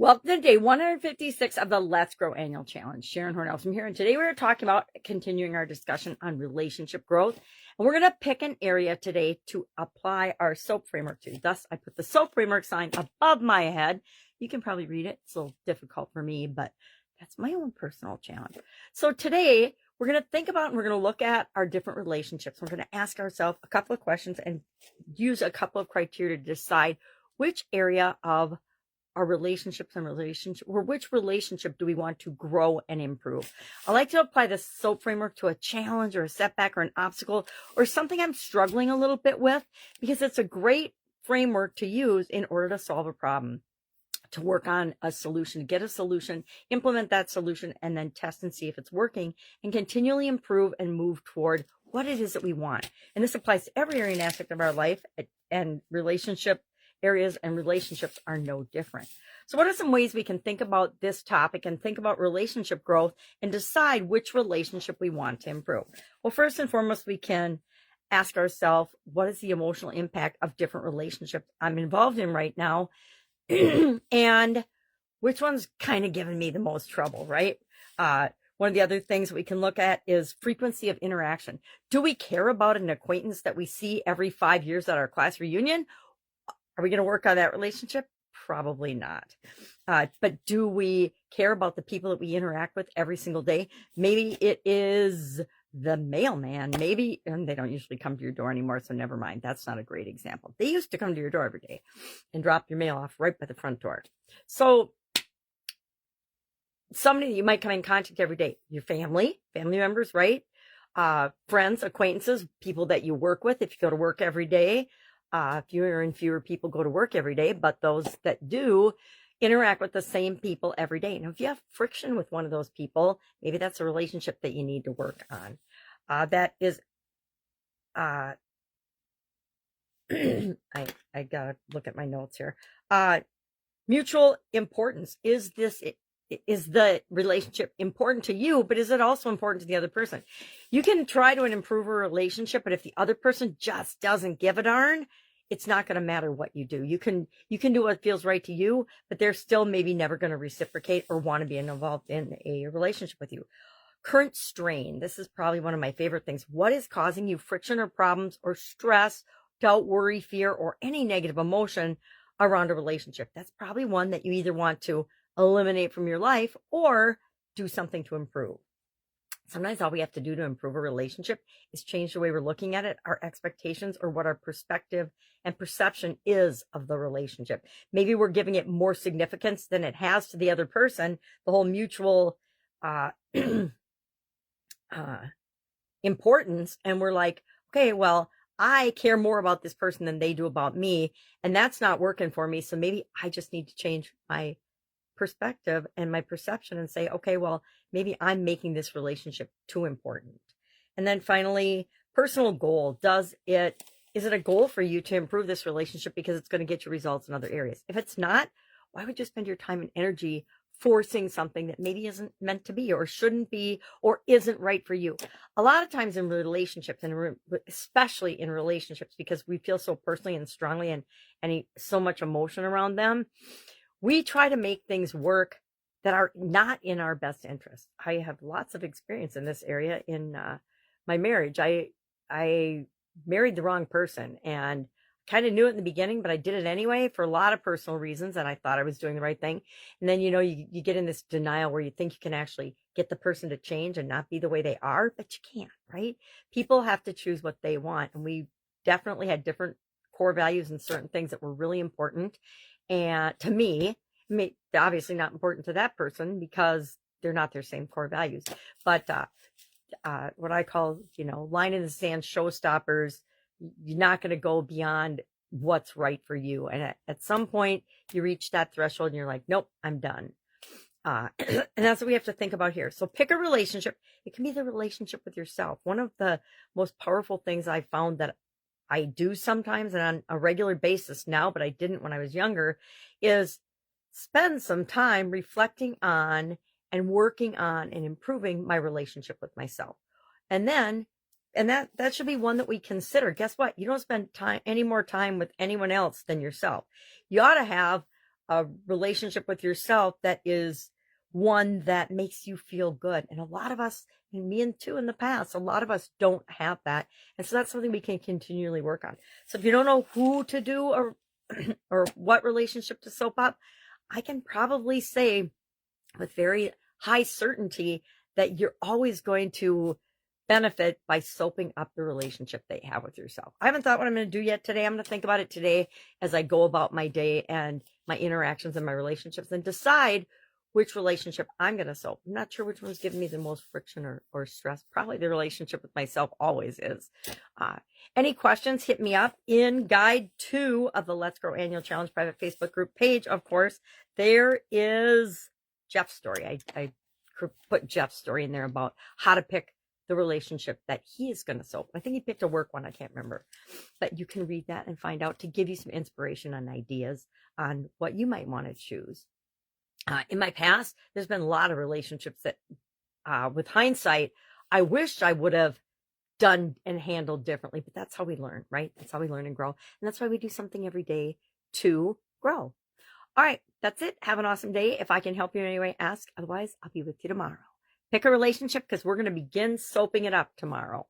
Welcome to day 156 of the Let's Grow Annual Challenge. Sharon Horne-Ellstrom here, and today we're talking about continuing our discussion on relationship growth. And we're going to pick an area today to apply our SOAP framework to. Thus, I put the SOAP framework sign above my head. You can probably read it. It's a little difficult for me, but that's my own personal challenge. So today, we're going to think about and we're going to look at our different relationships. We're going to ask ourselves a couple of questions and use a couple of criteria to decide which area of our relationships and or which relationship do we want to grow and improve. I like to apply the SOAP framework to a challenge or a setback or an obstacle or something I'm struggling a little bit with, because it's a great framework to use in order to solve a problem, to work on a solution, get a solution, implement that solution, and then test and see if it's working and continually improve and move toward what it is that we want. And this applies to every area and aspect of our life, and relationship areas and relationships are no different. So what are some ways we can think about this topic and think about relationship growth and decide which relationship we want to improve? Well, first and foremost, we can ask ourselves, what is the emotional impact of different relationships I'm involved in right now? And which one's kind of giving me the most trouble, right? One of the other things we can look at is frequency of interaction. Do we care about an acquaintance that we see every 5 years at our class reunion? Are we going to work on that relationship? Probably not. But do we care about the people that we interact with every single day? Maybe it is the mailman. Maybe, and they don't usually come to your door anymore, so never mind. That's not a great example. They used to come to your door every day and drop your mail off right by the front door. So somebody that you might come in contact every day, your family members, right? Friends, acquaintances, people that you work with if you go to work every day. Fewer and fewer people go to work every day, but those that do interact with the same people every day. Now, if you have friction with one of those people, maybe that's a relationship that you need to work on. That is, I gotta look at my notes here. Mutual importance. Is the relationship important to you, but is it also important to the other person? You can try to improve a relationship, but if the other person just doesn't give a darn, it's not going to matter what you do. You can do what feels right to you, but they're still maybe never going to reciprocate or want to be involved in a relationship with you. Current strain. This is probably one of my favorite things. What is causing you friction or problems or stress, doubt, worry, fear, or any negative emotion around a relationship? That's probably one that you either want to eliminate from your life or do something to improve. Sometimes all we have to do to improve a relationship is change the way we're looking at it, our expectations, or what our perspective and perception is of the relationship. Maybe we're giving it more significance than it has to the other person, the whole mutual importance. And we're like, okay, well, I care more about this person than they do about me, and that's not working for me. So maybe I just need to change my perspective and my perception and say, okay, well, maybe I'm making this relationship too important. And then finally, personal goal. Is it a goal for you to improve this relationship because it's going to get you results in other areas? If it's not, why would you spend your time and energy forcing something that maybe isn't meant to be or shouldn't be or isn't right for you? A lot of times in relationships, and especially in relationships, because we feel so personally and strongly and so much emotion around them, we try to make things work that are not in our best interest. I have lots of experience in this area in my marriage. I married the wrong person and kind of knew it in the beginning, but I did it anyway for a lot of personal reasons, and I thought I was doing the right thing. And then, you get in this denial where you think you can actually get the person to change and not be the way they are, but you can't, right? People have to choose what they want, and we definitely had different core values and certain things that were really important. And to me, obviously not important to that person because they're not their same core values. But what I call, line in the sand showstoppers, you're not going to go beyond what's right for you. And at some point, you reach that threshold and you're like, nope, I'm done. And that's what we have to think about here. So pick a relationship. It can be the relationship with yourself. One of the most powerful things I found that I do sometimes and on a regular basis now, but I didn't when I was younger, is spend some time reflecting on and working on and improving my relationship with myself. And that should be one that we consider. Guess what? You don't spend any more time with anyone else than yourself. You ought to have a relationship with yourself that is one that makes you feel good. And a lot of us, and me and too in the past, a lot of us don't have that. And so that's something we can continually work on. So if you don't know who to do or what relationship to soap up, I can probably say with very high certainty that you're always going to benefit by soaping up the relationship that you have with yourself. I haven't thought what I'm going to do yet today. I'm going to think about it today as I go about my day and my interactions and my relationships and decide which relationship I'm going to soap. I'm not sure which one's giving me the most friction or stress. Probably the relationship with myself always is. Any questions, hit me up in guide 2 of the Let's Grow Annual Challenge private Facebook group page. Of course, there is Jeff's story. I put Jeff's story in there about how to pick the relationship that he is going to soap. I think he picked a work one. I can't remember, but you can read that and find out to give you some inspiration and ideas on what you might want to choose. In my past, there's been a lot of relationships that, with hindsight, I wish I would have done and handled differently, but that's how we learn, right? That's how we learn and grow. And that's why we do something every day to grow. All right, that's it. Have an awesome day. If I can help you in any way, ask. Otherwise, I'll be with you tomorrow. Pick a relationship because we're going to begin soaping it up tomorrow.